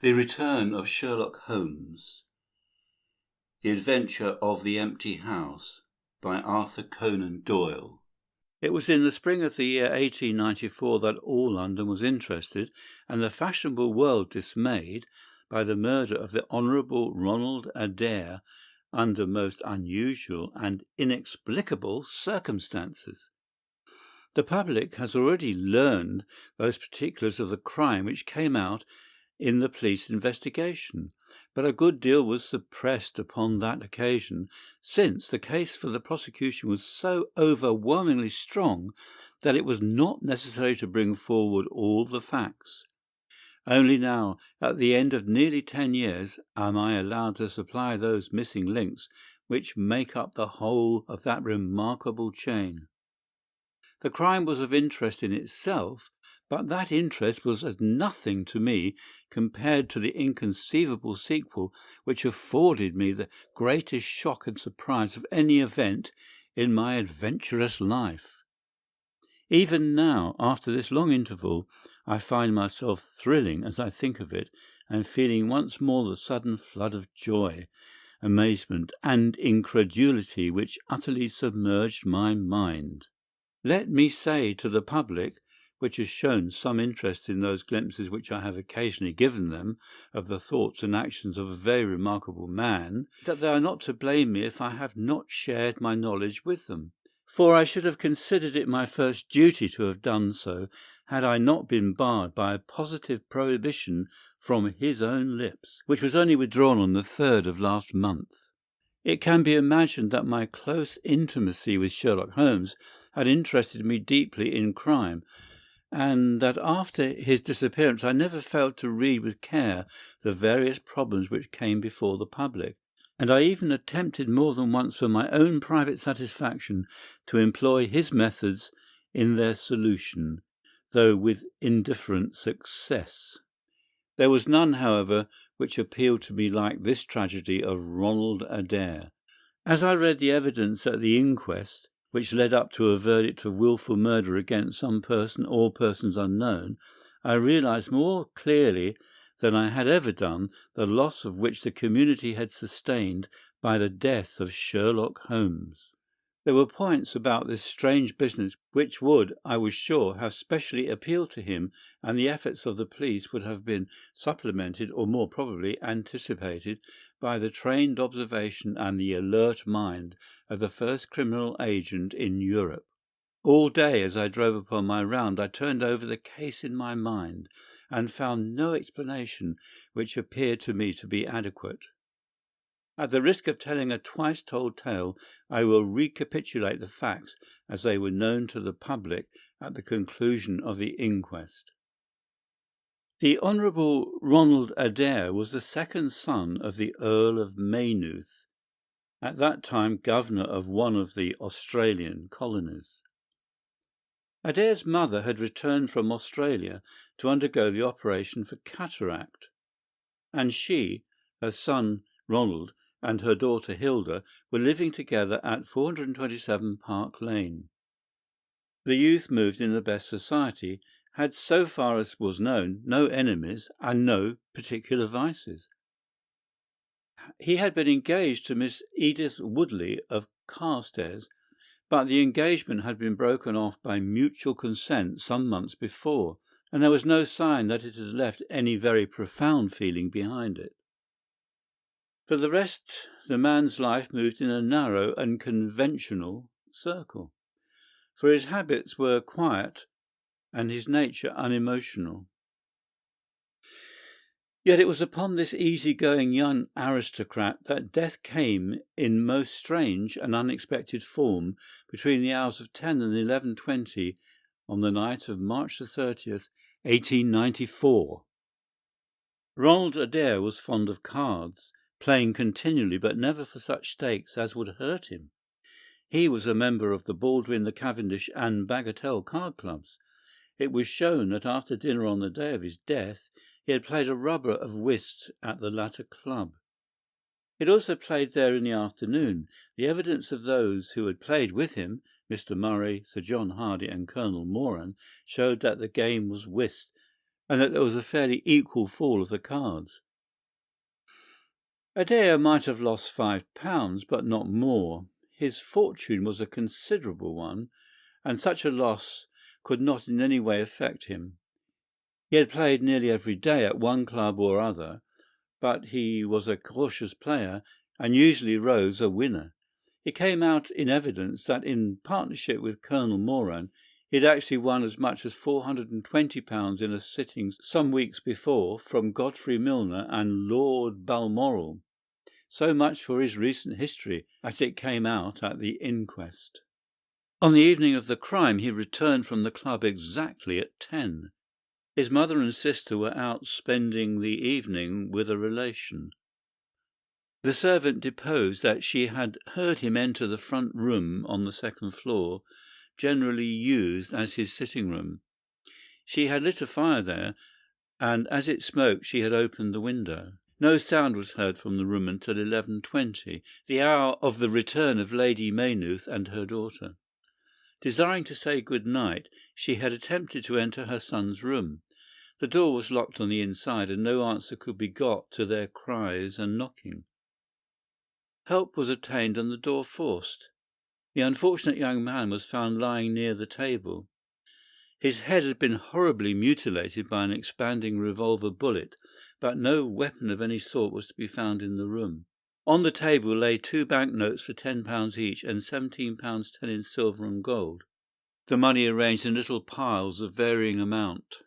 The Return of Sherlock Holmes. The Adventure of the Empty House by Arthur Conan Doyle. It was in the spring of the year 1894 that all London was interested and the fashionable world dismayed by the murder of the Honourable Ronald Adair under most unusual and inexplicable circumstances. The public has already learned those particulars of the crime which came out in the police investigation, but a good deal was suppressed upon that occasion, since the case for the prosecution was so overwhelmingly strong that it was not necessary to bring forward all the facts. Only now, at the end of nearly 10 years, am I allowed to supply those missing links which make up the whole of that remarkable chain. The crime was of interest in itself, but that interest was as nothing to me compared to the inconceivable sequel which afforded me the greatest shock and surprise of any event in my adventurous life. Even now, after this long interval, I find myself thrilling as I think of it, and feeling once more the sudden flood of joy, amazement, and incredulity which utterly submerged my mind. Let me say to the public, which has shown some interest in those glimpses which I have occasionally given them of the thoughts and actions of a very remarkable man, that they are not to blame me if I have not shared my knowledge with them, for I should have considered it my first duty to have done so, had I not been barred by a positive prohibition from his own lips, which was only withdrawn on the 3rd of last month. It can be imagined that my close intimacy with Sherlock Holmes had interested me deeply in crime, and that after his disappearance I never failed to read with care the various problems which came before the public, and I even attempted more than once for my own private satisfaction to employ his methods in their solution, though with indifferent success. There was none, however, which appealed to me like this tragedy of Ronald Adair. As I read the evidence at the inquest, which led up to a verdict of wilful murder against some person or persons unknown, I realized more clearly than I had ever done the loss of which the community had sustained by the death of Sherlock Holmes. There were points about this strange business which would, I was sure, have specially appealed to him, and the efforts of the police would have been supplemented, or more probably anticipated, by the trained observation and the alert mind of the first criminal agent in Europe. All day as I drove upon my round I turned over the case in my mind, and found no explanation which appeared to me to be adequate. At the risk of telling a twice-told tale, I will recapitulate the facts as they were known to the public at the conclusion of the inquest. The Honourable Ronald Adair was the second son of the Earl of Maynooth, at that time governor of one of the Australian colonies. Adair's mother had returned from Australia to undergo the operation for cataract, and she, her son Ronald, and her daughter Hilda were living together at 427 Park Lane. The youth moved in the best society, had, so far as was known, no enemies and no particular vices. He had been engaged to Miss Edith Woodley of Carstairs, but the engagement had been broken off by mutual consent some months before, and there was no sign that it had left any very profound feeling behind it. For the rest, the man's life moved in a narrow and conventional circle, for his habits were quiet and his nature unemotional. Yet it was upon this easy-going young aristocrat that death came in most strange and unexpected form between the hours of 10 and 11:20 on the night of March the 30th, 1894. Ronald Adair was fond of cards, playing continually, but never for such stakes as would hurt him. He was a member of the Baldwin, the Cavendish, and Bagatelle card clubs. It was shown that after dinner on the day of his death he had played a rubber of whist at the latter club. He had also played there in the afternoon. The evidence of those who had played with him, Mr. Murray, Sir John Hardy, and Colonel Moran, showed that the game was whist, and that there was a fairly equal fall of the cards. Adair might have lost £5, but not more. His fortune was a considerable one, and such a loss could not in any way affect him. He had played nearly every day at one club or other, but he was a cautious player and usually rose a winner. It came out in evidence that in partnership with Colonel Moran he had actually won as much as £420 in a sitting some weeks before from Godfrey Milner and Lord Balmoral. So much for his recent history as it came out at the inquest. On the evening of the crime he returned from the club exactly at 10. His mother and sister were out spending the evening with a relation. The servant deposed that she had heard him enter the front room on the second floor, generally used as his sitting room. She had lit a fire there, and as it smoked she had opened the window. No sound was heard from the room until 11:20, the hour of the return of Lady Maynooth and her daughter. Desiring to say good night, she had attempted to enter her son's room. The door was locked on the inside, and no answer could be got to their cries and knocking. Help was obtained and the door forced. The unfortunate young man was found lying near the table. His head had been horribly mutilated by an expanding revolver bullet, but no weapon of any sort was to be found in the room. On the table lay 2 banknotes for £10 each and £17.10 in silver and gold, the money arranged in little piles of varying amount.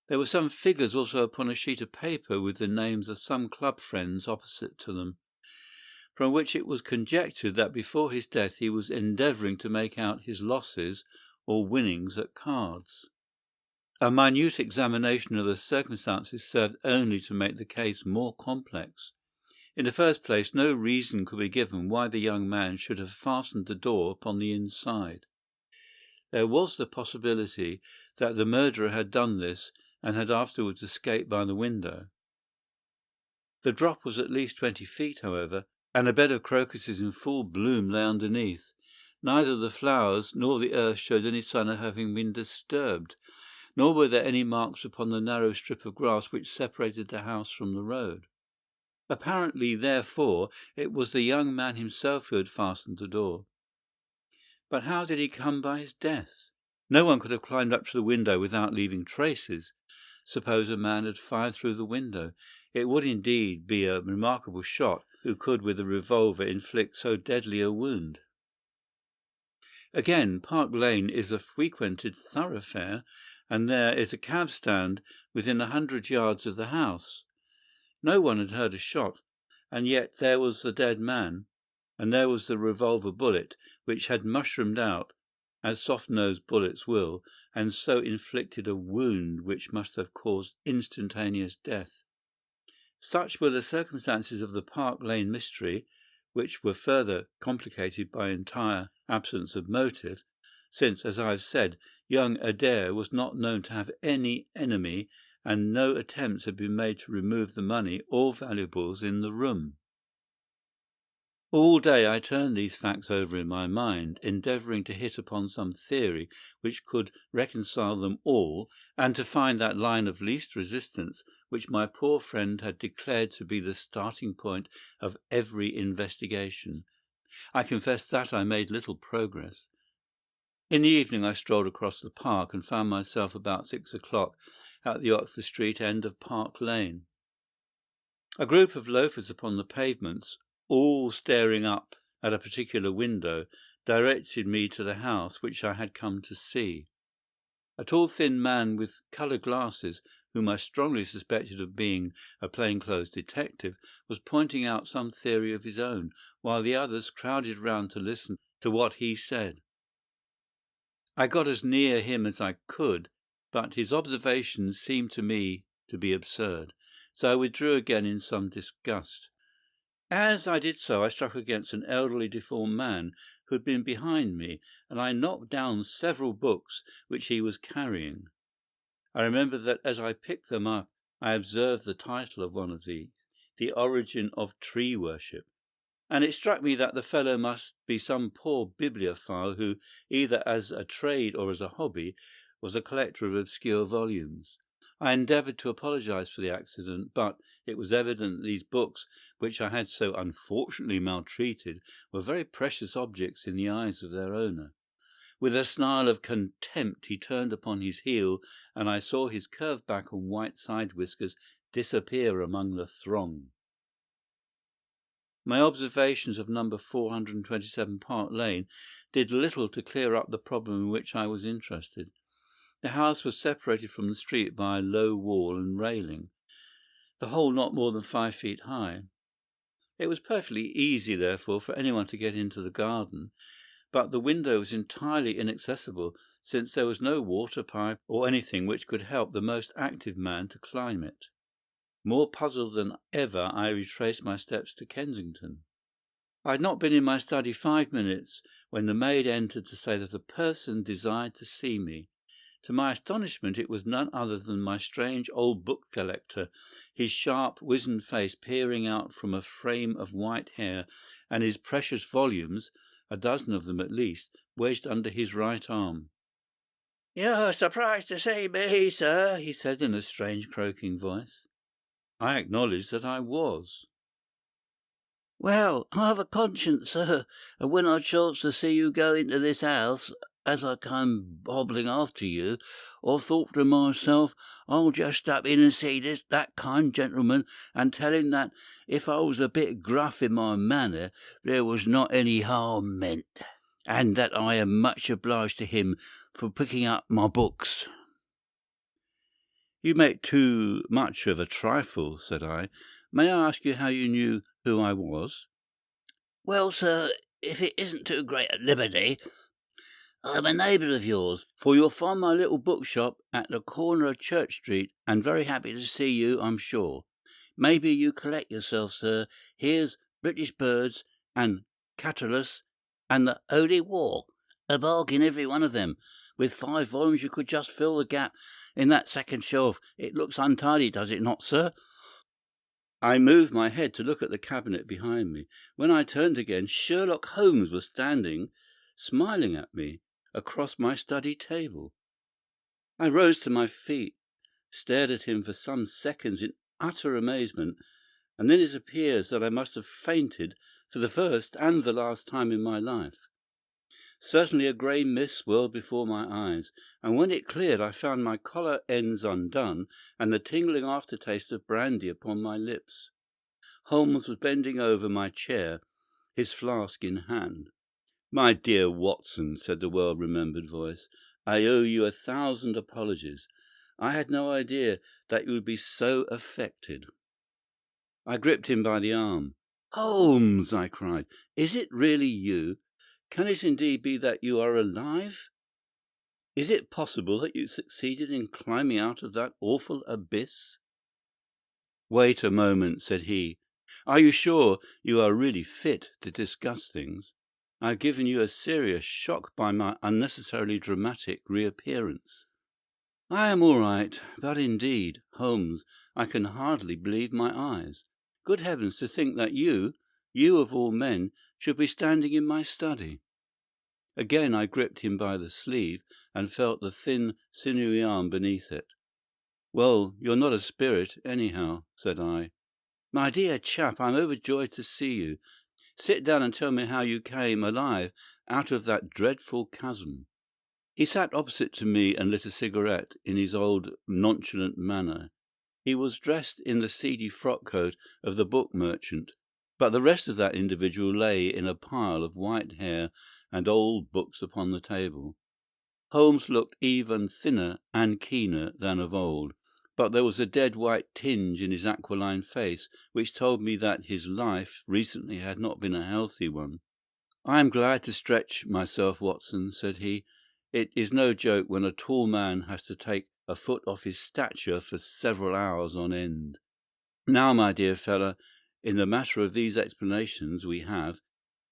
There were some figures also upon a sheet of paper with the names of some club friends opposite to them, from which it was conjectured that before his death he was endeavouring to make out his losses or winnings at cards. A minute examination of the circumstances served only to make the case more complex. In the first place, no reason could be given why the young man should have fastened the door upon the inside. There was the possibility that the murderer had done this and had afterwards escaped by the window. The drop was at least 20 feet, however, and a bed of crocuses in full bloom lay underneath. Neither the flowers nor the earth showed any sign of having been disturbed, nor were there any marks upon the narrow strip of grass which separated the house from the road. Apparently, therefore, it was the young man himself who had fastened the door. But how did he come by his death? No one could have climbed up to the window without leaving traces. Suppose a man had fired through the window. It would indeed be a remarkable shot who could with a revolver inflict so deadly a wound. Again, Park Lane is a frequented thoroughfare, and there is a cab stand within 100 yards of the house. No one had heard a shot, and yet there was the dead man, and there was the revolver bullet, which had mushroomed out, as soft-nosed bullets will, and so inflicted a wound which must have caused instantaneous death. Such were the circumstances of the Park Lane mystery, which were further complicated by entire absence of motive, since, as I have said, young Adair was not known to have any enemy, and no attempts had been made to remove the money or valuables in the room. All day I turned these facts over in my mind, endeavouring to hit upon some theory which could reconcile them all, and to find that line of least resistance which my poor friend had declared to be the starting point of every investigation. I confess that I made little progress. In the evening I strolled across the park and found myself about 6 o'clock at the Oxford Street end of Park Lane. A group of loafers upon the pavements, all staring up at a particular window, directed me to the house which I had come to see. A tall, thin man with coloured glasses, whom I strongly suspected of being a plain-clothes detective, was pointing out some theory of his own, while the others crowded round to listen to what he said. I got as near him as I could, but his observations seemed to me to be absurd, so I withdrew again in some disgust. As I did so, I struck against an elderly, deformed man who had been behind me, and I knocked down several books which he was carrying. I remember that as I picked them up, I observed the title of one of these, The Origin of Tree Worship, and it struck me that the fellow must be some poor bibliophile who, either as a trade or as a hobby, was a collector of obscure volumes. I endeavoured to apologize for the accident, but it was evident that these books, which I had so unfortunately maltreated, were very precious objects in the eyes of their owner. With a snarl of contempt he turned upon his heel, and I saw his curved back and white side whiskers disappear among the throng. My observations of number 427 Park Lane did little to clear up the problem in which I was interested. The house was separated from the street by a low wall and railing, the whole not more than 5 feet high. It was perfectly easy, therefore, for anyone to get into the garden, but the window was entirely inaccessible, since there was no water pipe or anything which could help the most active man to climb it. More puzzled than ever, I retraced my steps to Kensington. I had not been in my study 5 minutes when the maid entered to say that a person desired to see me. To my astonishment, it was none other than my strange old book collector, his sharp, wizened face peering out from a frame of white hair, and his precious volumes, a dozen of them at least, wedged under his right arm. "You're surprised to see me, sir," he said in a strange, croaking voice. I acknowledged that I was. "Well, I've a conscience, sir, and when I chanced to see you go into this house, as I came hobbling after you, I thought to myself, I'll just step in and see that kind gentleman, and tell him that if I was a bit gruff in my manner, there was not any harm meant, and that I am much obliged to him for picking up my books." "You make too much of a trifle," said I. "May I ask you how you knew who I was?" "Well, sir, if it isn't too great a liberty, I'm a neighbour of yours, for you'll find my little bookshop at the corner of Church Street, and very happy to see you, I'm sure. Maybe you collect yourself, sir. Here's British Birds and Catullus and the Holy War, a bargain every one of them. With 5 volumes you could just fill the gap in that second shelf. It looks untidy, does it not, sir?" I moved my head to look at the cabinet behind me. When I turned again, Sherlock Holmes was standing, smiling at me, across my study table. I rose to my feet, stared at him for some seconds in utter amazement, and then it appears that I must have fainted for the first and the last time in my life. Certainly a grey mist swirled before my eyes, and when it cleared I found my collar ends undone and the tingling aftertaste of brandy upon my lips. Holmes was bending over my chair, his flask in hand. "My dear Watson," said the well-remembered voice, "I owe you 1,000 apologies. I had no idea that you would be so affected." I gripped him by the arm. "Holmes," I cried, "is it really you? Can it indeed be that you are alive? Is it possible that you succeeded in climbing out of that awful abyss?" "Wait a moment," said he. "Are you sure you are really fit to discuss things? I have given you a serious shock by my unnecessarily dramatic reappearance." "I am all right, but indeed, Holmes, I can hardly believe my eyes. Good heavens, to think that you of all men, should be standing in my study." Again I gripped him by the sleeve and felt the thin, sinewy arm beneath it. "Well, you're not a spirit, anyhow," said I. "My dear chap, I'm overjoyed to see you. Sit down and tell me how you came alive out of that dreadful chasm." He sat opposite to me and lit a cigarette in his old nonchalant manner. He was dressed in the seedy frock-coat of the book merchant, but the rest of that individual lay in a pile of white hair and old books upon the table. Holmes looked even thinner and keener than of old, but there was a dead white tinge in his aquiline face which told me that his life recently had not been a healthy one. "I am glad to stretch myself, Watson," said he. "It is no joke when a tall man has to take a foot off his stature for several hours on end. Now, my dear fellow, in the matter of these explanations we have,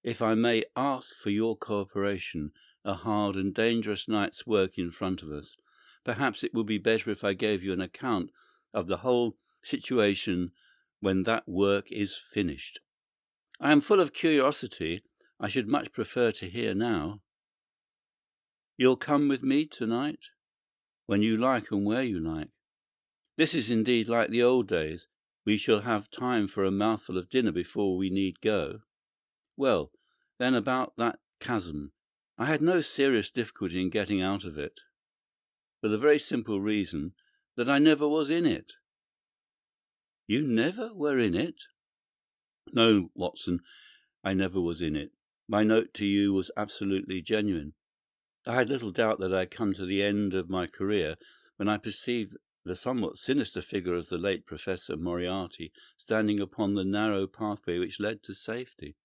if I may ask for your cooperation, a hard and dangerous night's work in front of us. Perhaps it would be better if I gave you an account of the whole situation when that work is finished." "I am full of curiosity. I should much prefer to hear now." "You'll come with me to-night?" "When you like and where you like." This is indeed like the old days. We shall have time for a mouthful of dinner before we need go. Well, then about that chasm. I had no serious difficulty in getting out of it, for the very simple reason that I never was in it." "You never were in it?" "No, Watson, I never was in it. My note to you was absolutely genuine. I had little doubt that I had come to the end of my career when I perceived the somewhat sinister figure of the late Professor Moriarty standing upon the narrow pathway which led to safety.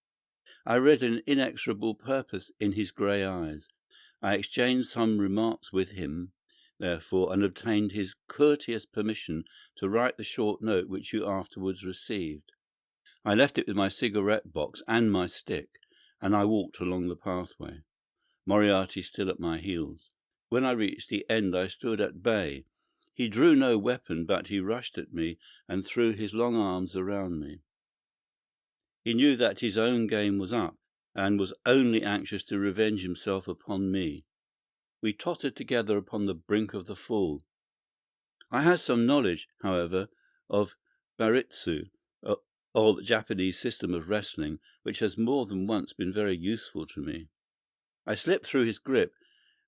I read an inexorable purpose in his grey eyes. I exchanged some remarks with him, therefore, and obtained his courteous permission to write the short note which you afterwards received. I left it with my cigarette box and my stick, and I walked along the pathway, Moriarty still at my heels. When I reached the end I stood at bay. He drew no weapon, but he rushed at me and threw his long arms around me. He knew that his own game was up, and was only anxious to revenge himself upon me. We tottered together upon the brink of the fall. I had some knowledge, however, of Baritsu, or the Japanese system of wrestling, which has more than once been very useful to me. I slipped through his grip,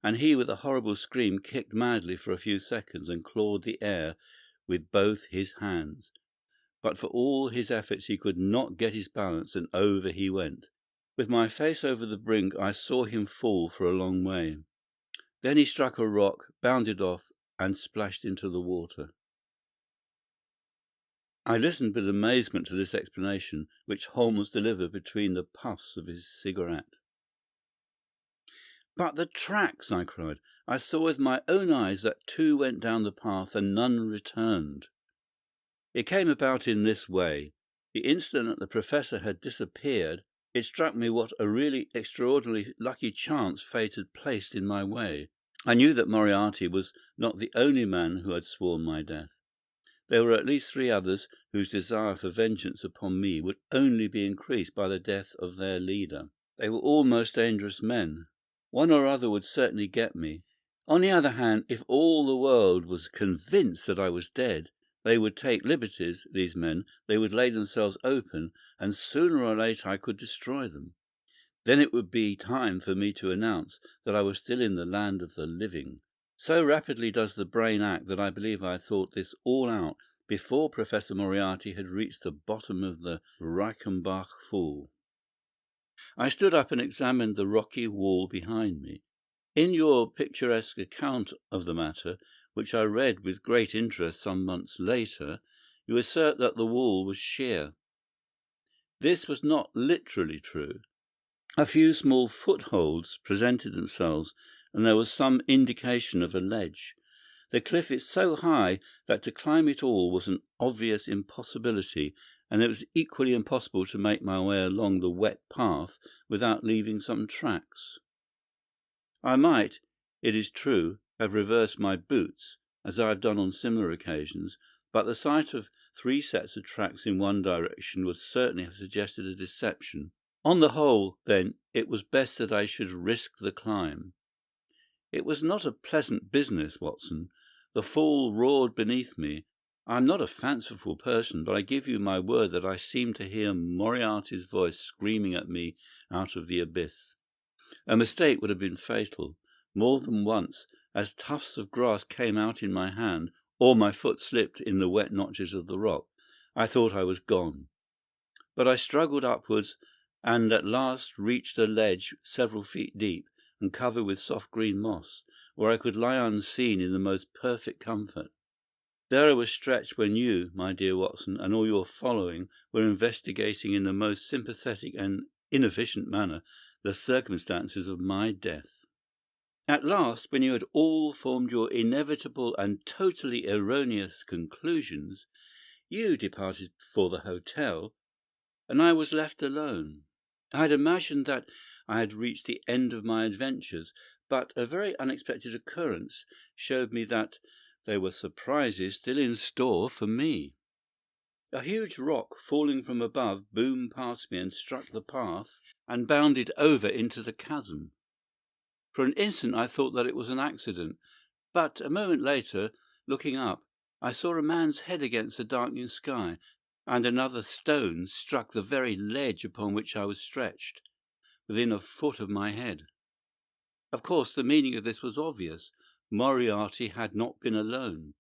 and he, with a horrible scream, kicked madly for a few seconds and clawed the air with both his hands. But for all his efforts he could not get his balance, and over he went. With my face over the brink I saw him fall for a long way. Then he struck a rock, bounded off, and splashed into the water. I listened with amazement to this explanation, which Holmes delivered between the puffs of his cigarette. "But the tracks!" I cried. "I saw with my own eyes that 2 went down the path and none returned." "It came about in this way. The instant that the Professor had disappeared, it struck me what a really extraordinarily lucky chance fate had placed in my way. I knew that Moriarty was not the only man who had sworn my death. There were at least 3 others whose desire for vengeance upon me would only be increased by the death of their leader. They were all most dangerous men. One or other would certainly get me. On the other hand, if all the world was convinced that I was dead, they would take liberties, these men, they would lay themselves open, and sooner or later I could destroy them. Then it would be time for me to announce that I was still in the land of the living. So rapidly does the brain act that I believe I thought this all out before Professor Moriarty had reached the bottom of the Reichenbach Fall. I stood up and examined the rocky wall behind me. In your picturesque account of the matter, which I read with great interest some months later, you assert that the wall was sheer. This was not literally true. A few small footholds presented themselves, and there was some indication of a ledge. The cliff is so high that to climb it all was an obvious impossibility, and it was equally impossible to make my way along the wet path without leaving some tracks. I might, it is true, have reversed my boots, as I have done on similar occasions, but the sight of 3 sets of tracks in one direction would certainly have suggested a deception. On the whole, then, it was best that I should risk the climb. It was not a pleasant business, Watson. The fall roared beneath me. I am not a fanciful person, but I give you my word that I seemed to hear Moriarty's voice screaming at me out of the abyss. A mistake would have been fatal. More than once, as tufts of grass came out in my hand, or my foot slipped in the wet notches of the rock, I thought I was gone. But I struggled upwards, and at last reached a ledge several feet deep, and covered with soft green moss, where I could lie unseen in the most perfect comfort. There I was stretched when you, my dear Watson, and all your following were investigating in the most sympathetic and inefficient manner the circumstances of my death. At last, when you had all formed your inevitable and totally erroneous conclusions, you departed for the hotel, and I was left alone. I had imagined that I had reached the end of my adventures, but a very unexpected occurrence showed me that there were surprises still in store for me. A huge rock falling from above boomed past me and struck the path and bounded over into the chasm. For an instant I thought that it was an accident, but a moment later, looking up, I saw a man's head against the darkening sky, and another stone struck the very ledge upon which I was stretched, within a foot of my head. Of course, the meaning of this was obvious. Moriarty had not been alone.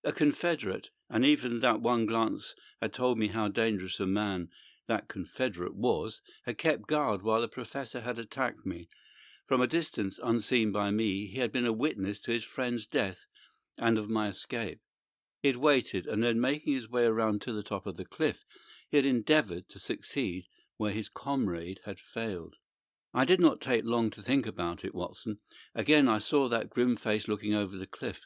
A confederate, and even that one glance had told me how dangerous a man that confederate was, had kept guard while the professor had attacked me. From a distance, unseen by me, he had been a witness to his friend's death and of my escape. He had waited, and then, making his way around to the top of the cliff, he had endeavoured to succeed where his comrade had failed. I did not take long to think about it, Watson. Again I saw that grim face looking over the cliff,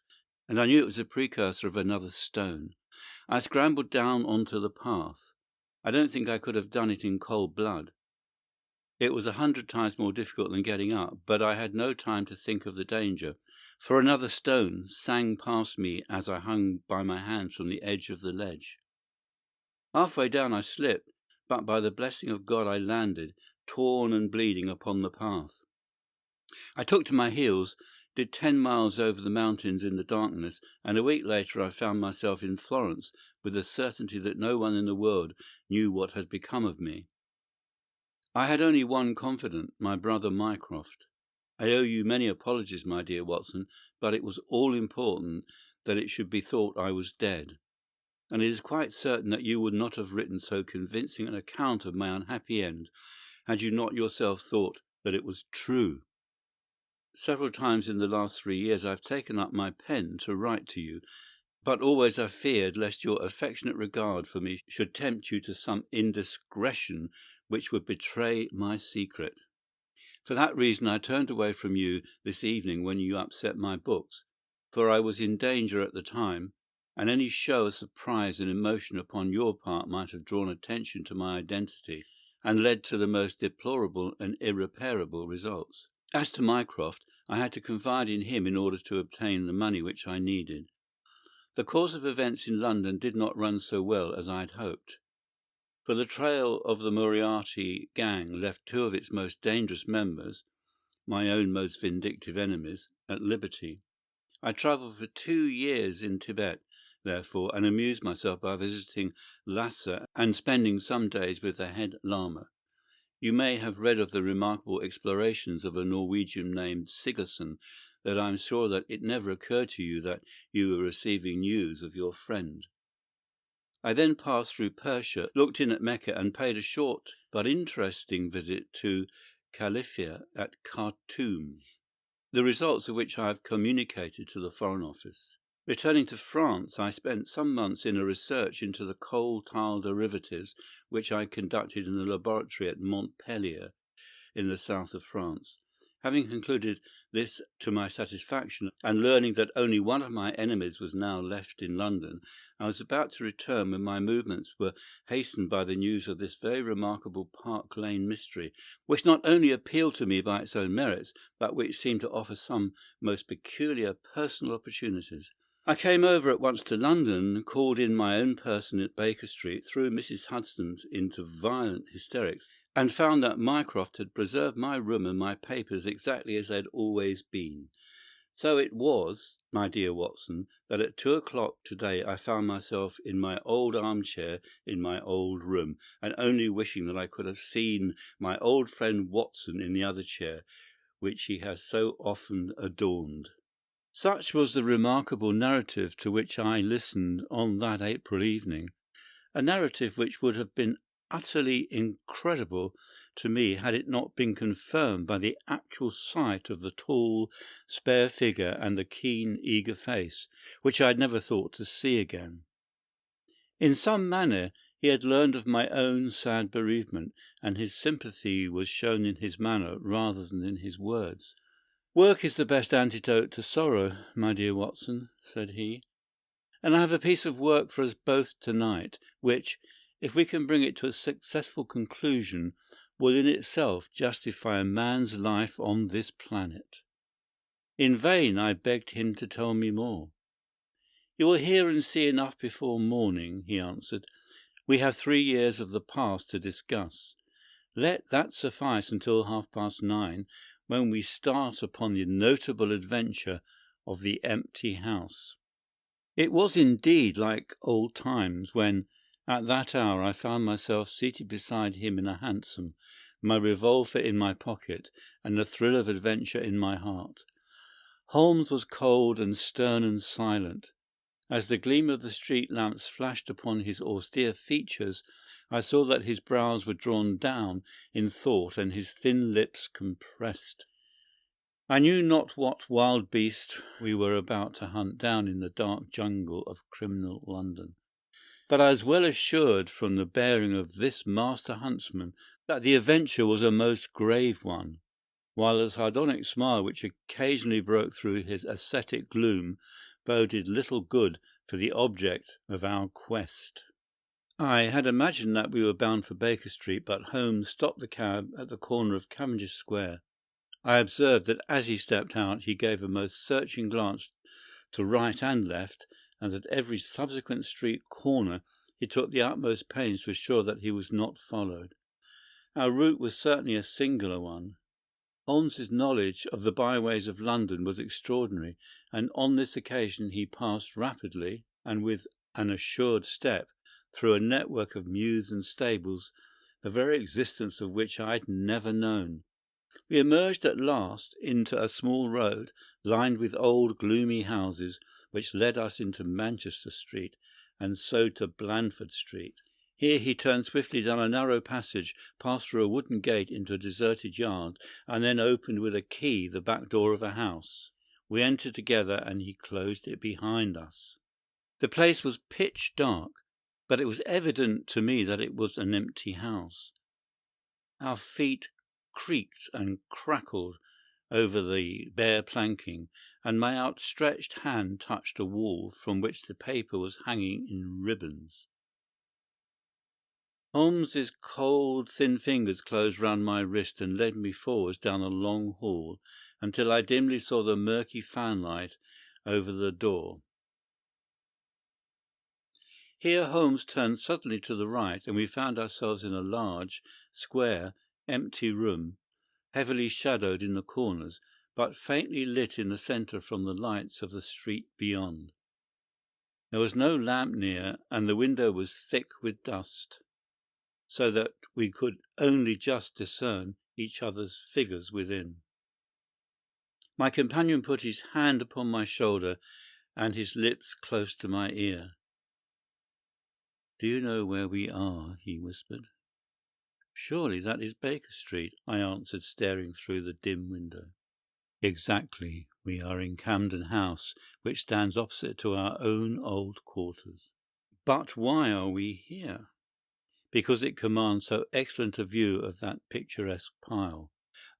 and I knew it was a precursor of another stone. I scrambled down onto the path. I don't think I could have done it in cold blood. It was 100 times more difficult than getting up, but I had no time to think of the danger, for another stone sang past me as I hung by my hands from the edge of the ledge. Halfway down I slipped, but by the blessing of God I landed, torn and bleeding, upon the path. I took to my heels, did 10 miles over the mountains in the darkness, and a week later I found myself in Florence with the certainty that no one in the world knew what had become of me. I had only one confidant, my brother Mycroft. I owe you many apologies, my dear Watson, but it was all important that it should be thought I was dead, and it is quite certain that you would not have written so convincing an account of my unhappy end had you not yourself thought that it was true. Several times in the last 3 years I have taken up my pen to write to you, but always I feared lest your affectionate regard for me should tempt you to some indiscretion which would betray my secret. For that reason I turned away from you this evening when you upset my books, for I was in danger at the time, and any show of surprise and emotion upon your part might have drawn attention to my identity and led to the most deplorable and irreparable results. As to Mycroft, I had to confide in him in order to obtain the money which I needed. The course of events in London did not run so well as I had hoped, for the trail of the Moriarty gang left 2 of its most dangerous members, my own most vindictive enemies, at liberty. I travelled for 2 years in Tibet, therefore, and amused myself by visiting Lhasa and spending some days with the head Lama. You may have read of the remarkable explorations of a Norwegian named Sigerson, that I am sure that it never occurred to you that you were receiving news of your friend. I then passed through Persia, looked in at Mecca, and paid a short but interesting visit to Califia at Khartoum, the results of which I have communicated to the Foreign Office. Returning to France, I spent some months in a research into the coal-tar derivatives which I conducted in the laboratory at Montpellier, in the south of France. Having concluded this to my satisfaction, and learning that only one of my enemies was now left in London, I was about to return when my movements were hastened by the news of this very remarkable Park Lane mystery, which not only appealed to me by its own merits, but which seemed to offer some most peculiar personal opportunities. I came over at once to London, called in my own person at Baker Street, threw Mrs. Hudson into violent hysterics, and found that Mycroft had preserved my room and my papers exactly as they had always been. So it was, my dear Watson, that at 2 o'clock today I found myself in my old armchair in my old room, and only wishing that I could have seen my old friend Watson in the other chair, which he has so often adorned. Such was the remarkable narrative to which I listened on that April evening, a narrative which would have been utterly incredible to me had it not been confirmed by the actual sight of the tall, spare figure and the keen, eager face, which I had never thought to see again. In some manner he had learned of my own sad bereavement, and his sympathy was shown in his manner rather than in his words. "Work is the best antidote to sorrow, my dear Watson," said he, "and I have a piece of work for us both tonight, which, if we can bring it to a successful conclusion, will in itself justify a man's life on this planet." In vain I begged him to tell me more. "You will hear and see enough before morning," he answered. "We have 3 years of the past to discuss. Let that suffice until 9:30, when we start upon the notable adventure of the empty house." It was indeed like old times when, at that hour, I found myself seated beside him in a hansom, my revolver in my pocket, and the thrill of adventure in my heart. Holmes was cold and stern and silent. As the gleam of the street lamps flashed upon his austere features, I saw that his brows were drawn down in thought and his thin lips compressed. I knew not what wild beast we were about to hunt down in the dark jungle of criminal London, but I was well assured from the bearing of this master huntsman that the adventure was a most grave one, while the sardonic smile which occasionally broke through his ascetic gloom boded little good for the object of our quest. I had imagined that we were bound for Baker Street, but Holmes stopped the cab at the corner of Cavendish Square. I observed that as he stepped out he gave a most searching glance to right and left, and at every subsequent street corner he took the utmost pains to assure that he was not followed. Our route was certainly a singular one. Holmes's knowledge of the byways of London was extraordinary, and on this occasion he passed rapidly and with an assured step through a network of mews and stables, the very existence of which I had never known. We emerged at last into a small road lined with old gloomy houses, which led us into Manchester Street, and so to Blandford Street. Here he turned swiftly down a narrow passage, passed through a wooden gate into a deserted yard, and then opened with a key the back door of a house. We entered together, and he closed it behind us. The place was pitch dark, but it was evident to me that it was an empty house. Our feet creaked and crackled over the bare planking, and my outstretched hand touched a wall from which the paper was hanging in ribbons. Holmes's cold, thin fingers closed round my wrist and led me forwards down a long hall until I dimly saw the murky fanlight over the door. Here Holmes turned suddenly to the right, and we found ourselves in a large, square, empty room, heavily shadowed in the corners, but faintly lit in the centre from the lights of the street beyond. There was no lamp near, and the window was thick with dust, so that we could only just discern each other's figures within. My companion put his hand upon my shoulder and his lips close to my ear. "Do you know where we are?" he whispered. "Surely that is Baker Street," I answered, staring through the dim window. "Exactly. We are in Camden House, which stands opposite to our own old quarters." "But why are we here?" "Because it commands so excellent a view of that picturesque pile.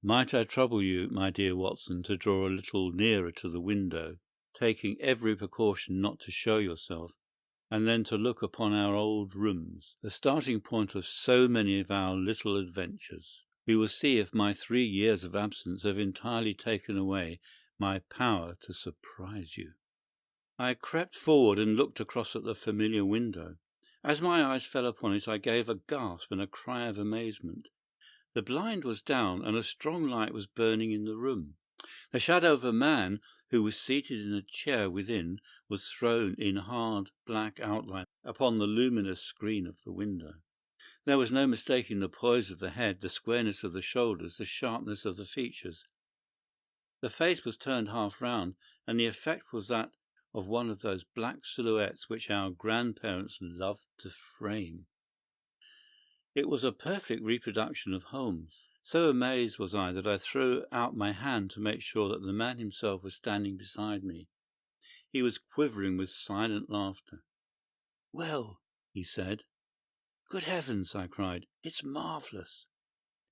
Might I trouble you, my dear Watson, to draw a little nearer to the window, taking every precaution not to show yourself, and then to look upon our old rooms, the starting point of so many of our little adventures. We will see if my 3 years of absence have entirely taken away my power to surprise you." I crept forward and looked across at the familiar window. As my eyes fell upon it, I gave a gasp and a cry of amazement. The blind was down, and a strong light was burning in the room. The shadow of a man who was seated in a chair within was thrown in hard black outline upon the luminous screen of the window. There was no mistaking the poise of the head, the squareness of the shoulders, the sharpness of the features. The face was turned half round, and the effect was that of one of those black silhouettes which our grandparents loved to frame. It was a perfect reproduction of Holmes. So amazed was I that I threw out my hand to make sure that the man himself was standing beside me. He was quivering with silent laughter. "Well," he said. "Good heavens!" I cried. "It's marvellous."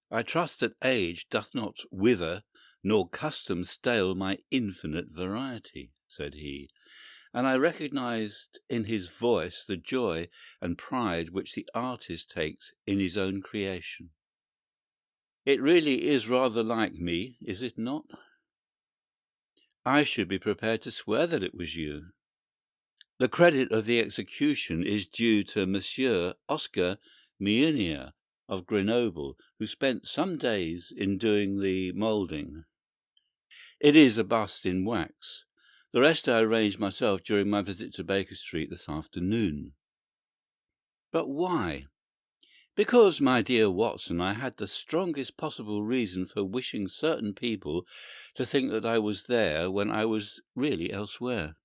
"I trust that age doth not wither, nor custom stale my infinite variety," said he, and I recognized in his voice the joy and pride which the artist takes in his own creation. "It really is rather like me, is it not?" "I should be prepared to swear that it was you." "The credit of the execution is due to Monsieur Oscar Meunier of Grenoble, who spent some days in doing the moulding. It is a bust in wax. The rest I arranged myself during my visit to Baker Street this afternoon. But why? Because, my dear Watson, I had the strongest possible reason for wishing certain people to think that I was there when I was really elsewhere.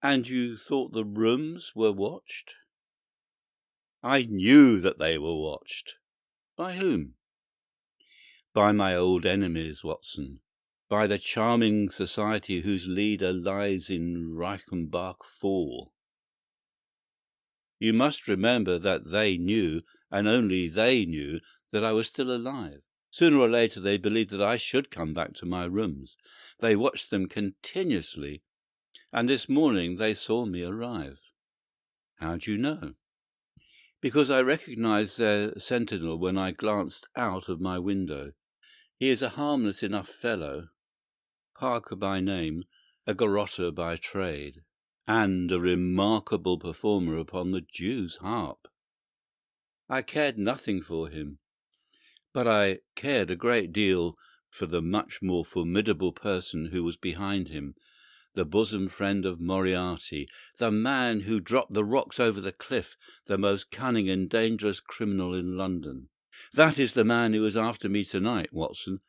And you thought the rooms were watched? I knew that they were watched. By whom? By my old enemies, Watson. By the charming society whose leader lies in Reichenbach Fall. You must remember that they knew, and only they knew, that I was still alive. Sooner or later they believed that I should come back to my rooms. They watched them continuously, and this morning they saw me arrive. How do you know? Because I recognized their sentinel when I glanced out of my window. He is a harmless enough fellow, Parker by name, a garrotter by trade, and a remarkable performer upon the Jew's harp. I cared nothing for him, but I cared a great deal for the much more formidable person who was behind him, the bosom friend of Moriarty, the man who dropped the rocks over the cliff, the most cunning and dangerous criminal in London. That is the man who is after me tonight, Watson,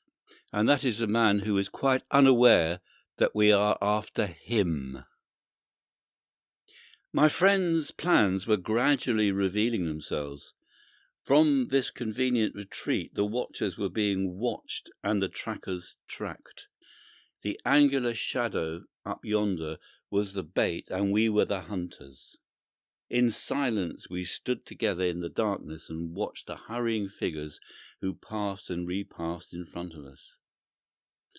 and that is the man who is quite unaware that we are after him. My friend's plans were gradually revealing themselves. From this convenient retreat the watchers were being watched and the trackers tracked. The angular shadow up yonder was the bait, and we were the hunters. In silence we stood together in the darkness and watched the hurrying figures who passed and repassed in front of us.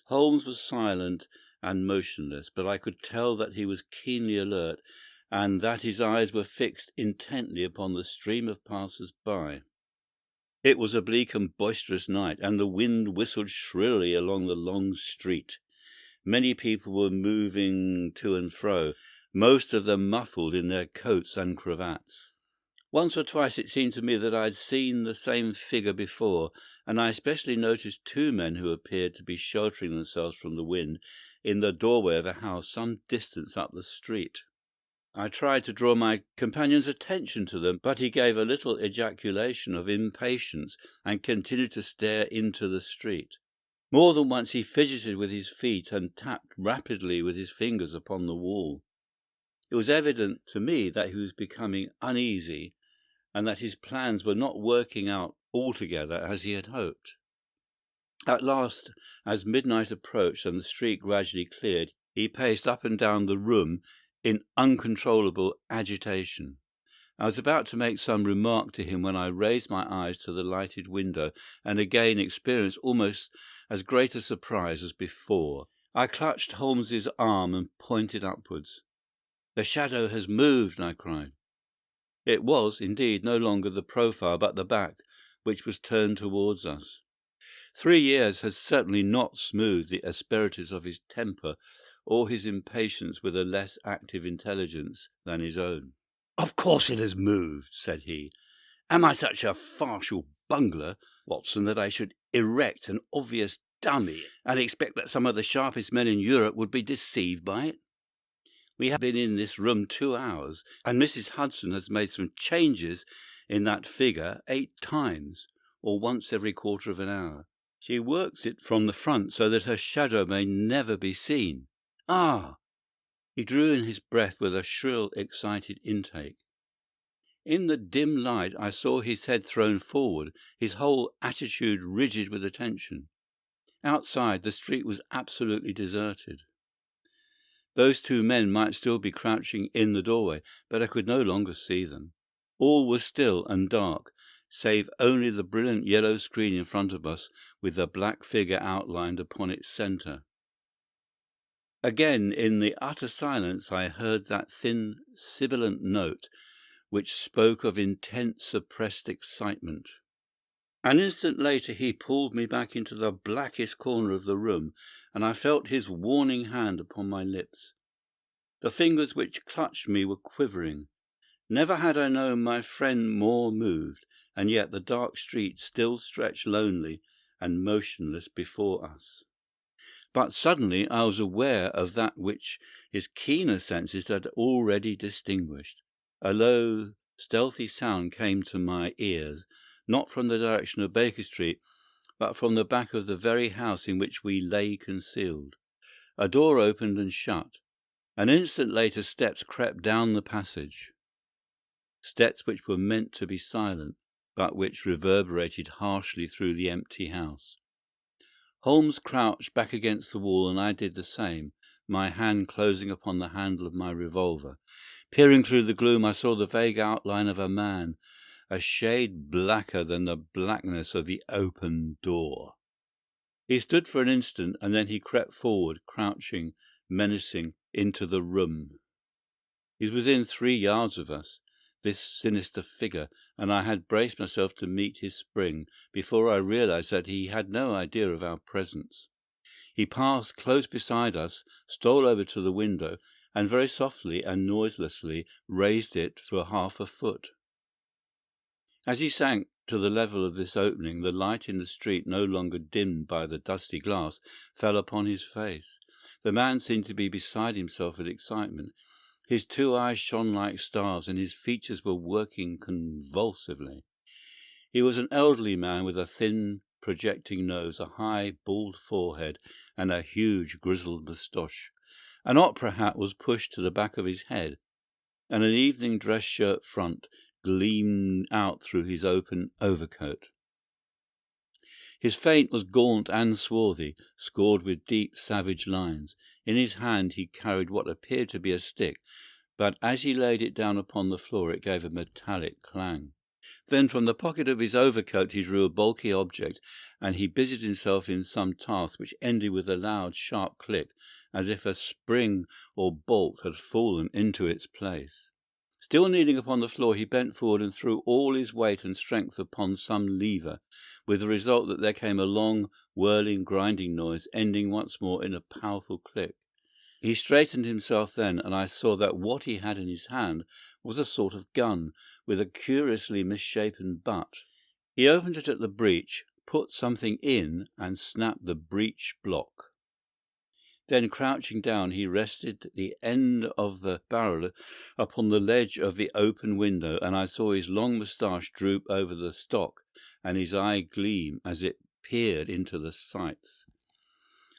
Holmes was silent and motionless, but I could tell that he was keenly alert, and that his eyes were fixed intently upon the stream of passers-by. It was a bleak and boisterous night, and the wind whistled shrilly along the long street. Many people were moving to and fro, most of them muffled in their coats and cravats. Once or twice it seemed to me that I had seen the same figure before, and I especially noticed two men who appeared to be sheltering themselves from the wind in the doorway of a house some distance up the street. I tried to draw my companion's attention to them, but he gave a little ejaculation of impatience and continued to stare into the street. More than once he fidgeted with his feet and tapped rapidly with his fingers upon the wall. It was evident to me that he was becoming uneasy, and that his plans were not working out altogether as he had hoped. At last, as midnight approached and the street gradually cleared, he paced up and down the room in uncontrollable agitation. I was about to make some remark to him when I raised my eyes to the lighted window and again experienced almost as great a surprise as before. I clutched Holmes's arm and pointed upwards. "The shadow has moved," I cried. It was, indeed, no longer the profile, but the back, which was turned towards us. 3 years had certainly not smoothed the asperities of his temper or his impatience with a less active intelligence than his own. "Of course it has moved," said he. "Am I such a partial bungler, Watson, that I should erect an obvious dummy and expect that some of the sharpest men in Europe would be deceived by it? We have been in this room 2 hours, and Mrs. Hudson has made some changes in that figure 8 times, or once every quarter of an hour. She works it from the front so that her shadow may never be seen. Ah!" He drew in his breath with a shrill, excited intake. In the dim light I saw his head thrown forward, his whole attitude rigid with attention. Outside, the street was absolutely deserted. Those 2 men might still be crouching in the doorway, but I could no longer see them. All was still and dark, save only the brilliant yellow screen in front of us with the black figure outlined upon its centre. Again, in the utter silence, I heard that thin, sibilant note which spoke of intense suppressed excitement. An instant later he pulled me back into the blackest corner of the room, and I felt his warning hand upon my lips. The fingers which clutched me were quivering. Never had I known my friend more moved, and yet the dark street still stretched lonely and motionless before us. But suddenly I was aware of that which his keener senses had already distinguished. A low, stealthy sound came to my ears, not from the direction of Baker Street, but from the back of the very house in which we lay concealed. A door opened and shut. An instant later steps crept down the passage, steps which were meant to be silent, but which reverberated harshly through the empty house. Holmes crouched back against the wall, and I did the same, my hand closing upon the handle of my revolver. Peering through the gloom, I saw the vague outline of a man, a shade blacker than the blackness of the open door. He stood for an instant, and then he crept forward, crouching, menacing, into the room. He was within 3 yards of us, this sinister figure, and I had braced myself to meet his spring before I realized that he had no idea of our presence. He passed close beside us, stole over to the window, and very softly and noiselessly raised it for half a foot. As he sank to the level of this opening, the light in the street, no longer dimmed by the dusty glass, fell upon his face. The man seemed to be beside himself with excitement. His 2 eyes shone like stars, and his features were working convulsively. He was an elderly man with a thin, projecting nose, a high, bald forehead, and a huge, grizzled moustache. An opera hat was pushed to the back of his head, and an evening dress shirt front gleamed out through his open overcoat. His face was gaunt and swarthy, scored with deep, savage lines. In his hand he carried what appeared to be a stick, but as he laid it down upon the floor it gave a metallic clang. Then from the pocket of his overcoat he drew a bulky object, and he busied himself in some task which ended with a loud, sharp click, as if a spring or bolt had fallen into its place. Still kneeling upon the floor, he bent forward and threw all his weight and strength upon some lever, with the result that there came a long, whirling, grinding noise, ending once more in a powerful click. He straightened himself then, and I saw that what he had in his hand was a sort of gun, with a curiously misshapen butt. He opened it at the breech, put something in, and snapped the breech block. Then, crouching down, he rested the end of the barrel upon the ledge of the open window, and I saw his long moustache droop over the stock and his eye gleam as it peered into the sights.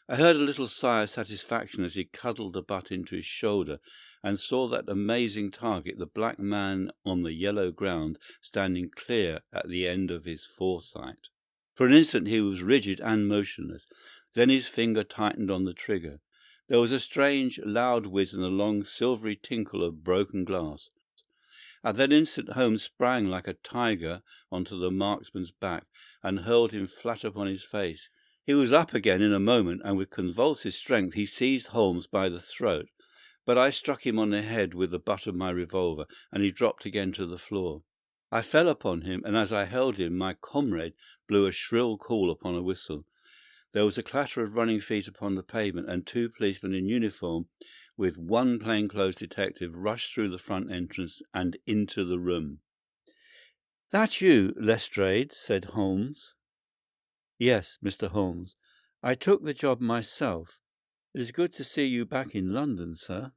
I heard a little sigh of satisfaction as he cuddled the butt into his shoulder and saw that amazing target, the black man on the yellow ground, standing clear at the end of his foresight. For an instant he was rigid and motionless. Then his finger tightened on the trigger. There was a strange, loud whiz and a long, silvery tinkle of broken glass. At that instant Holmes sprang like a tiger onto the marksman's back and hurled him flat upon his face. He was up again in a moment, and with convulsive strength he seized Holmes by the throat. But I struck him on the head with the butt of my revolver, and he dropped again to the floor. I fell upon him, and as I held him, my comrade blew a shrill call upon a whistle. There was a clatter of running feet upon the pavement, and 2 policemen in uniform, with 1 plainclothes detective, rushed through the front entrance and into the room. "That you, Lestrade?" said Holmes. "Yes, Mr. Holmes. I took the job myself. It is good to see you back in London, sir."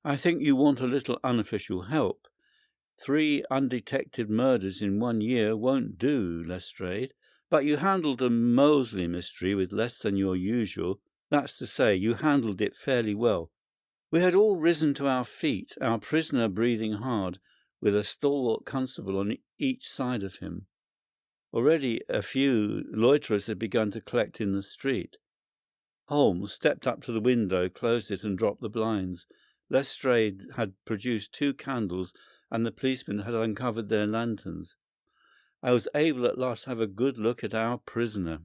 "I think you want a little unofficial help. 3 undetected murders in 1 year won't do, Lestrade. But you handled the Moseley mystery with less than your usual. That's to say, you handled it fairly well. We had all risen to our feet, our prisoner breathing hard, with a stalwart constable on each side of him. Already a few loiterers had begun to collect in the street. Holmes stepped up to the window, closed it, and dropped the blinds. Lestrade had produced 2 candles, and the policemen had uncovered their lanterns. I was able at last to have a good look at our prisoner.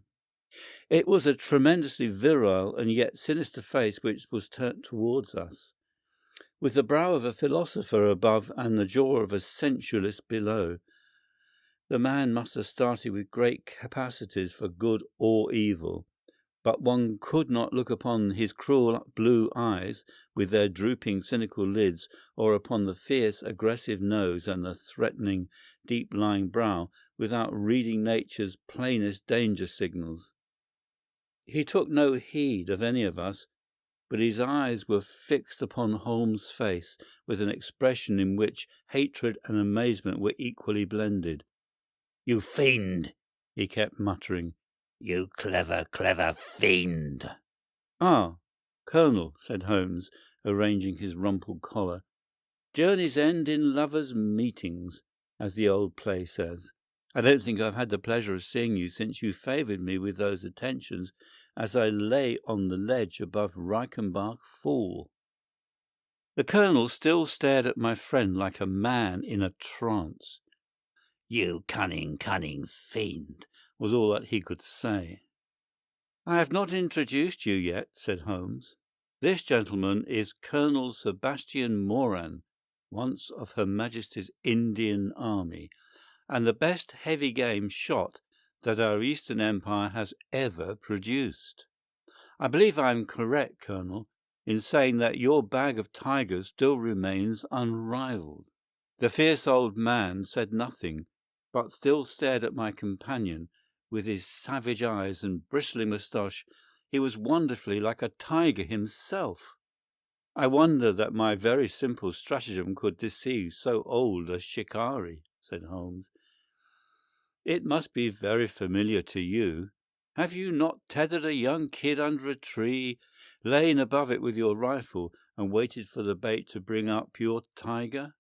It was a tremendously virile and yet sinister face which was turned towards us, with the brow of a philosopher above and the jaw of a sensualist below. The man must have started with great capacities for good or evil, but one could not look upon his cruel blue eyes with their drooping cynical lids, or upon the fierce aggressive nose and the threatening deep-lying brow, without reading nature's plainest danger signals. He took no heed of any of us, but his eyes were fixed upon Holmes' face with an expression in which hatred and amazement were equally blended. "You fiend!" he kept muttering. "You clever, clever fiend!" "Ah, Colonel," said Holmes, arranging his rumpled collar. "Journeys end in lovers' meetings, as the old play says. I don't think I've had the pleasure of seeing you since you favoured me with those attentions as I lay on the ledge above Reichenbach Fall." The Colonel still stared at my friend like a man in a trance. "You cunning, cunning fiend," was all that he could say. "I have not introduced you yet," said Holmes. "This gentleman is Colonel Sebastian Moran, once of Her Majesty's Indian Army, and the best heavy game shot that our Eastern Empire has ever produced. I believe I am correct, Colonel, in saying that your bag of tigers still remains unrivalled." The fierce old man said nothing, but still stared at my companion with his savage eyes and bristling moustache. He was wonderfully like a tiger himself. "I wonder that my very simple stratagem could deceive so old a shikari," said Holmes. "It must be very familiar to you. Have you not tethered a young kid under a tree, lain above it with your rifle, and waited for the bait to bring up your tiger?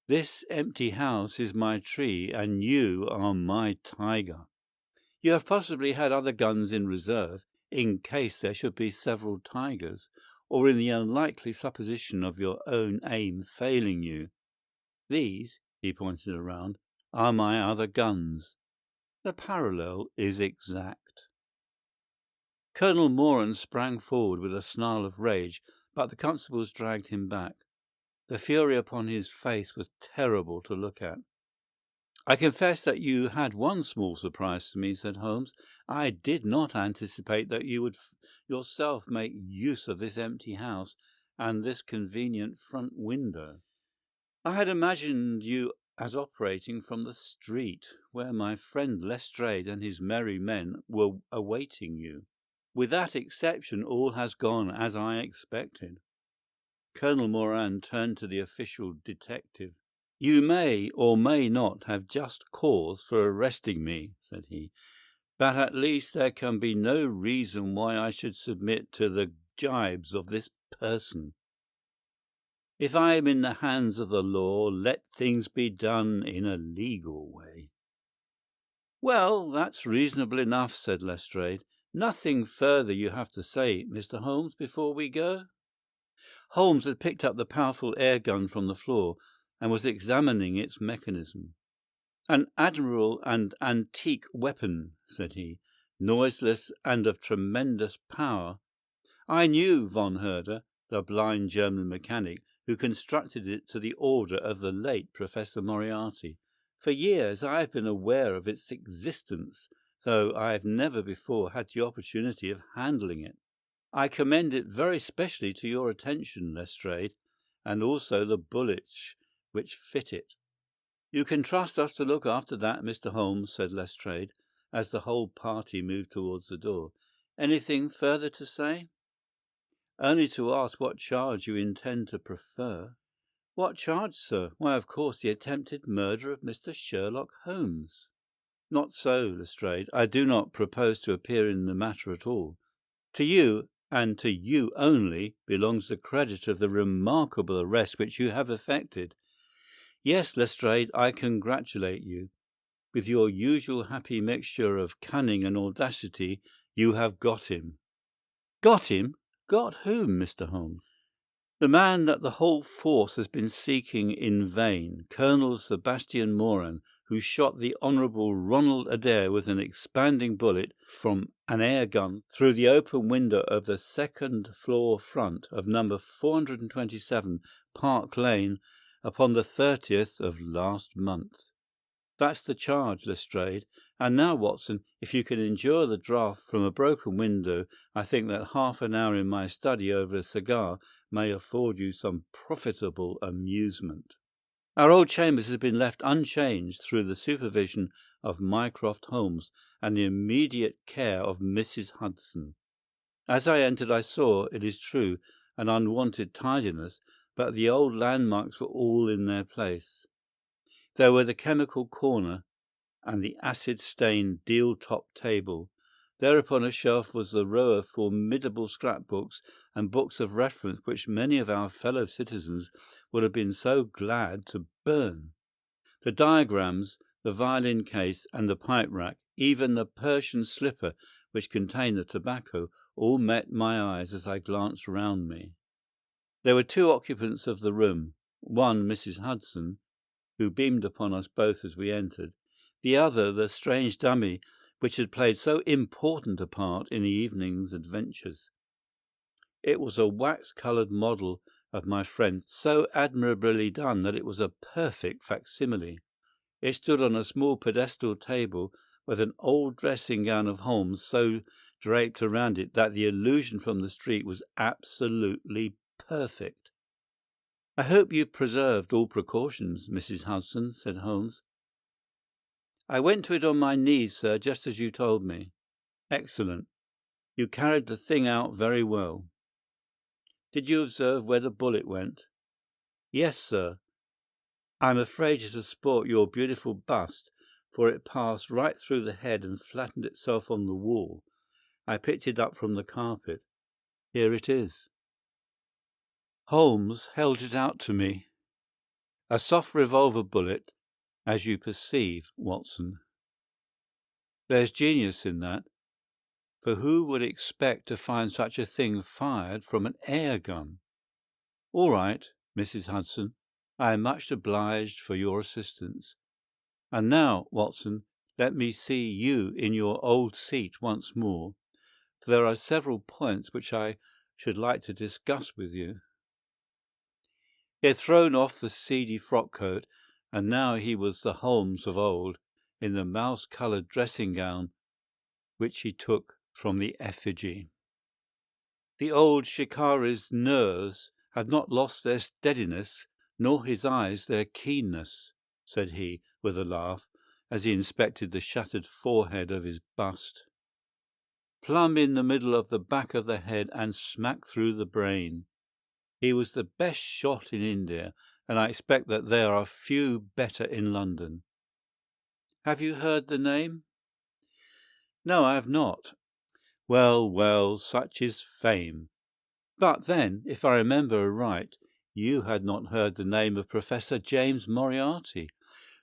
This empty house is my tree, and you are my tiger. You have possibly had other guns in reserve, in case there should be several tigers, or in the unlikely supposition of your own aim failing you. These," he pointed around, "are my other guns. The parallel is exact." Colonel Moran sprang forward with a snarl of rage, but the constables dragged him back. The fury upon his face was terrible to look at. "I confess that you had one small surprise to me," said Holmes. "I did not anticipate that you would yourself make use of this empty house and this convenient front window. I had imagined you as operating from the street, where my friend Lestrade and his merry men were awaiting you. With that exception, all has gone as I expected." Colonel Moran turned to the official detective. "You may or may not have just cause for arresting me," said he, "but at least there can be no reason why I should submit to the gibes of this person. If I am in the hands of the law, let things be done in a legal way." "Well, that's reasonable enough," said Lestrade. "Nothing further you have to say, Mr. Holmes, before we go?" Holmes had picked up the powerful air gun from the floor and was examining its mechanism. "An admirable and antique weapon," said he, "noiseless and of tremendous power. I knew von Herder, the blind German mechanic, who constructed it to the order of the late Professor Moriarty. For years I have been aware of its existence, though I have never before had the opportunity of handling it. I commend it very specially to your attention, Lestrade, and also the bullets which fit it." "You can trust us to look after that, Mr. Holmes," said Lestrade, as the whole party moved towards the door. "Anything further to say?" "Only to ask what charge you intend to prefer." "What charge, sir? Why, of course, the attempted murder of Mr. Sherlock Holmes." "Not so, Lestrade. I do not propose to appear in the matter at all. To you, and to you only, belongs the credit of the remarkable arrest which you have effected. Yes, Lestrade, I congratulate you. With your usual happy mixture of cunning and audacity, you have got him." "Got him? Got whom, Mr. Holmes?" "The man that the whole force has been seeking in vain, Colonel Sebastian Moran, who shot the Honourable Ronald Adair with an expanding bullet from an air gun through the open window of the second-floor front of number 427 Park Lane upon the 30th of last month. That's the charge, Lestrade. And now, Watson, if you can endure the draught from a broken window, I think that half an hour in my study over a cigar may afford you some profitable amusement. Our old chambers have been left unchanged through the supervision of Mycroft Holmes, and the immediate care of Mrs. Hudson. As I entered, I saw, it is true, an unwonted tidiness, but the old landmarks were all in their place. There were the chemical corner and the acid-stained deal-top table. There upon a shelf was the row of formidable scrapbooks and books of reference which many of our fellow citizens would have been so glad to burn. The diagrams, the violin case, and the pipe rack, even the Persian slipper which contained the tobacco, all met my eyes as I glanced round me. There were two occupants of the room, one Mrs. Hudson, who beamed upon us both as we entered, the other the strange dummy which had played so important a part in the evening's adventures. It was a wax-coloured model of my friend, so admirably done that it was a perfect facsimile. It stood on a small pedestal table with an old dressing-gown of Holmes so draped around it that the illusion from the street was absolutely perfect. "I hope you preserved all precautions, Mrs. Hudson," said Holmes. "I went to it on my knees, sir, just as you told me." "Excellent. You carried the thing out very well. Did you observe where the bullet went?" "Yes, sir. I am afraid it has spoilt your beautiful bust, for it passed right through the head and flattened itself on the wall. I picked it up from the carpet. Here it is." Holmes held it out to me. "A soft revolver bullet, as you perceive, Watson. There's genius in that, for who would expect to find such a thing fired from an air gun? All right, Mrs. Hudson, I am much obliged for your assistance. And now, Watson, let me see you in your old seat once more, for there are several points which I should like to discuss with you." He had thrown off the seedy frock-coat, and now he was the Holmes of old, in the mouse-coloured dressing-gown which he took from the effigy. The old shikari's nerves had not lost their steadiness, nor his eyes their keenness, said he, with a laugh, as he inspected the shattered forehead of his bust. "Plumb in the middle of the back of the head and smack through the brain. He was the best shot in India, and I expect that there are few better in London. Have you heard the name?" "No, I have not." Well, well, such is fame. But then, if I remember aright, you had not heard the name of Professor James Moriarty,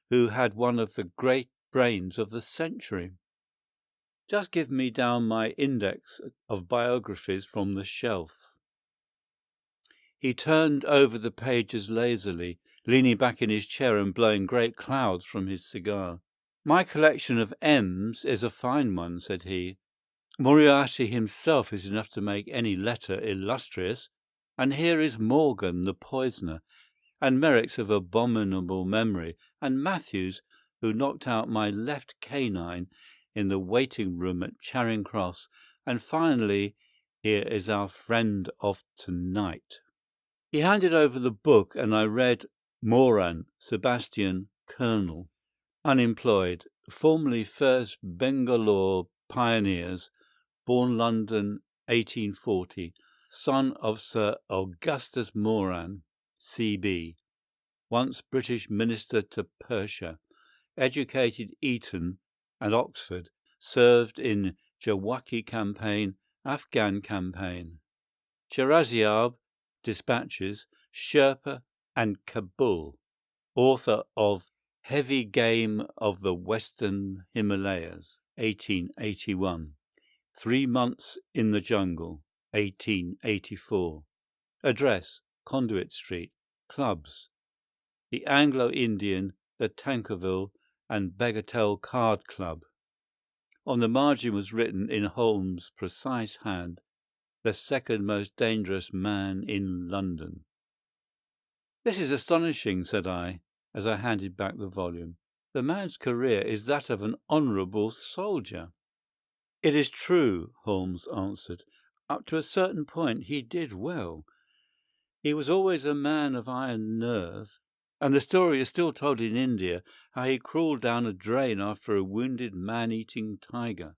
who had one of the great brains of the century. Just give me down my index of biographies from the shelf." He turned over the pages lazily, leaning back in his chair and blowing great clouds from his cigar. "My collection of M's is a fine one," said he. "Moriarty himself is enough to make any letter illustrious. And here is Morgan, the poisoner, and Merrick's of abominable memory, and Matthews, who knocked out my left canine in the waiting-room at Charing Cross, and finally here is our friend of tonight." He handed over the book, and I read Moran, Sebastian, Colonel, unemployed, formerly 1st Bangalore Pioneers, born London 1840, son of Sir Augustus Moran, C.B., once British Minister to Persia, educated Eton and Oxford, served in Jawaki campaign, Afghan campaign, Shiraziab, dispatches, Sherpa, and Kabul, author of Heavy Game of the Western Himalayas, 1881, 3 Months in the Jungle, 1884, address, Conduit Street, clubs, the Anglo-Indian, the Tankerville, and Bagatelle Card Club. On the margin was written in Holmes' precise hand, "The second most dangerous man in London." "This is astonishing," said I, as I handed back the volume. "The man's career is that of an honourable soldier." "It is true," Holmes answered. "Up to a certain point he did well. He was always a man of iron nerve. And the story is still told in India, how he crawled down a drain after a wounded man-eating tiger.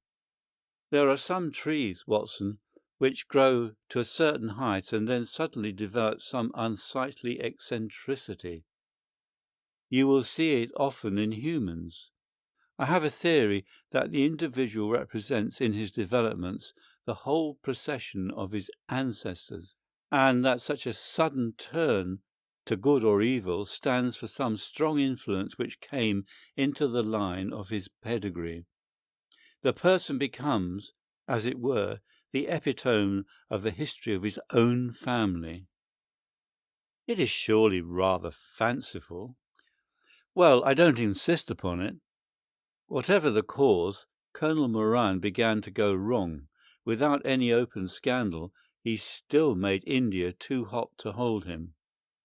There are some trees, Watson, which grow to a certain height and then suddenly develop some unsightly eccentricity. You will see it often in humans. I have a theory that the individual represents in his developments the whole procession of his ancestors, and that such a sudden turn to good or evil stands for some strong influence which came into the line of his pedigree. The person becomes, as it were, the epitome of the history of his own family. It is surely rather fanciful. Well, I don't insist upon it. Whatever the cause, Colonel Moran began to go wrong. Without any open scandal, he still made India too hot to hold him.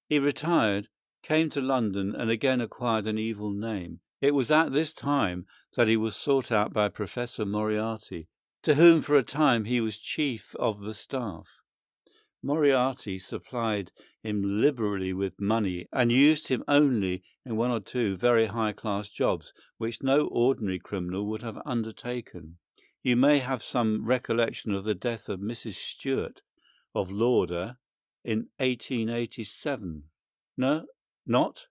He retired, came to London, and again acquired an evil name. It was at this time that he was sought out by Professor Moriarty, to whom for a time he was chief of the staff. Moriarty supplied him liberally with money and used him only in one or two very high-class jobs which no ordinary criminal would have undertaken. You may have some recollection of the death of Mrs. Stewart of Lauder in 1887. No? Not?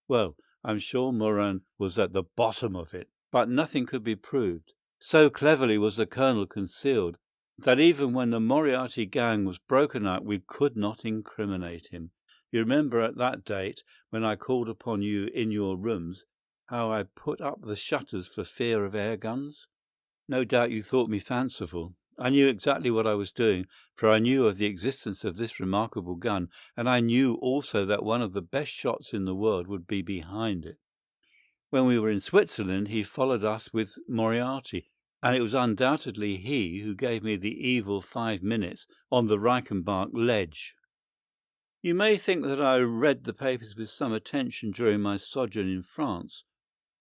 Well, I'm sure Moran was at the bottom of it, but nothing could be proved. So cleverly was the colonel concealed that even when the Moriarty gang was broken up, we could not incriminate him. You remember at that date, when I called upon you in your rooms, how I put up the shutters for fear of air guns? No doubt you thought me fanciful. I knew exactly what I was doing, for I knew of the existence of this remarkable gun, and I knew also that one of the best shots in the world would be behind it. When we were in Switzerland, he followed us with Moriarty, and it was undoubtedly he who gave me the evil 5 minutes on the Reichenbach ledge. You may think that I read the papers with some attention during my sojourn in France,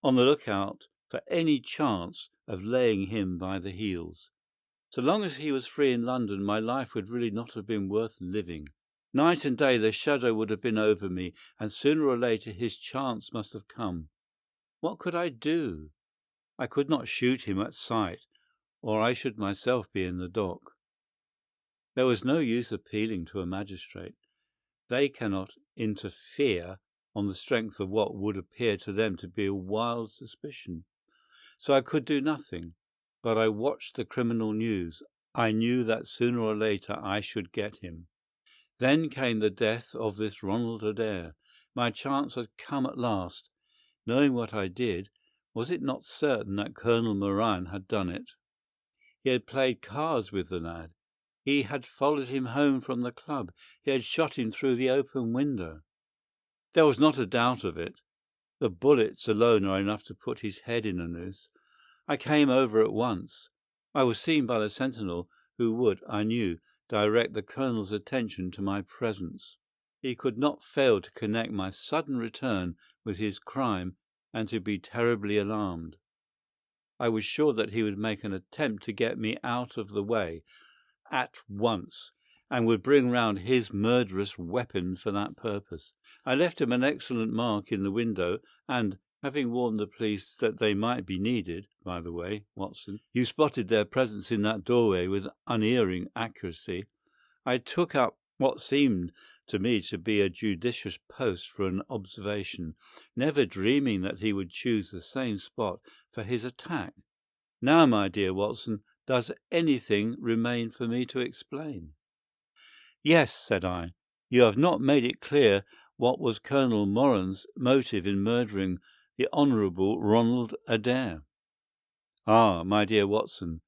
on the lookout for any chance of laying him by the heels. So long as he was free in London, my life would really not have been worth living. Night and day the shadow would have been over me, and sooner or later his chance must have come. What could I do? I could not shoot him at sight, or I should myself be in the dock. There was no use appealing to a magistrate. They cannot interfere on the strength of what would appear to them to be a wild suspicion. So I could do nothing, but I watched the criminal news. I knew that sooner or later I should get him. Then came the death of this Ronald Adair. My chance had come at last. Knowing what I did, was it not certain that Colonel Moran had done it? He had played cards with the lad. He had followed him home from the club. He had shot him through the open window. There was not a doubt of it. The bullets alone are enough to put his head in a noose. I came over at once. I was seen by the sentinel, who would, I knew, direct the colonel's attention to my presence. He could not fail to connect my sudden return with his crime and to be terribly alarmed. I was sure that he would make an attempt to get me out of the way at once, and would bring round his murderous weapon for that purpose. I left him an excellent mark in the window, and, having warned the police that they might be needed, by the way, Watson, you spotted their presence in that doorway with unerring accuracy, I took up what seemed to me to be a judicious post for an observation, never dreaming that he would choose the same spot for his attack. Now, my dear Watson, does anything remain for me to explain? Yes, said I. You have not made it clear what was Colonel Moran's motive in murdering the Honourable Ronald Adair. Ah, my dear Watson,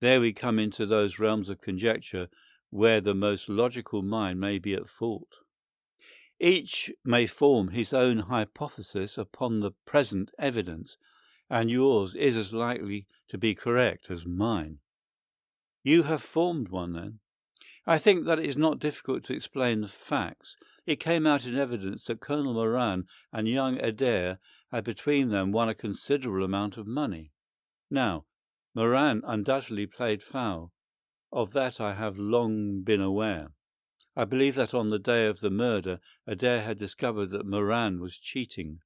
there we come into those realms of conjecture where the most logical mind may be at fault. Each may form his own hypothesis upon the present evidence, and yours is as likely to be correct as mine. You have formed one, then? I think that it is not difficult to explain the facts. It came out in evidence that Colonel Moran and young Adair had between them won a considerable amount of money. Now, Moran undoubtedly played foul. Of that I have long been aware. I believe that on the day of the murder, Adair had discovered that Moran was cheating.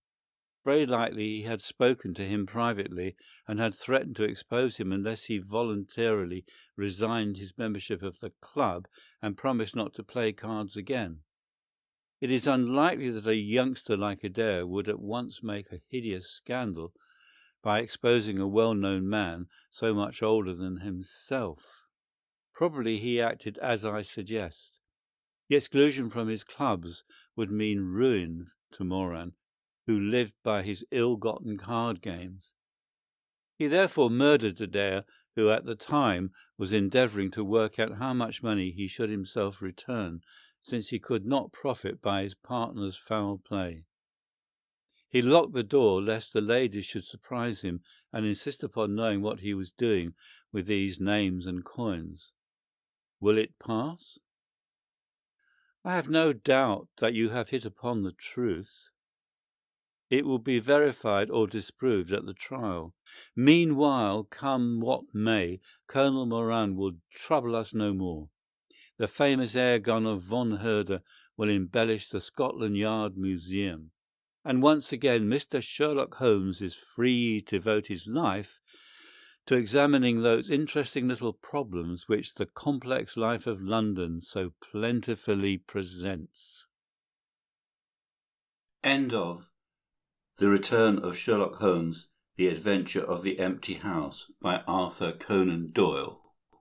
Very likely he had spoken to him privately and had threatened to expose him unless he voluntarily resigned his membership of the club and promised not to play cards again. It is unlikely that a youngster like Adair would at once make a hideous scandal by exposing a well-known man so much older than himself. Probably he acted as I suggest. The exclusion from his clubs would mean ruin to Moran, who lived by his ill-gotten card games. He therefore murdered Adair, who at the time was endeavouring to work out how much money he should himself return, since he could not profit by his partner's foul play. He locked the door lest the ladies should surprise him and insist upon knowing what he was doing with these names and coins. Will it pass? I have no doubt that you have hit upon the truth. It will be verified or disproved at the trial. Meanwhile, come what may, Colonel Moran will trouble us no more. The famous air gun of Von Herder will embellish the Scotland Yard Museum. And once again, Mr. Sherlock Holmes is free to devote his life to examining those interesting little problems which the complex life of London so plentifully presents. End of The Return of Sherlock Holmes, The Adventure of the Empty House by Arthur Conan Doyle.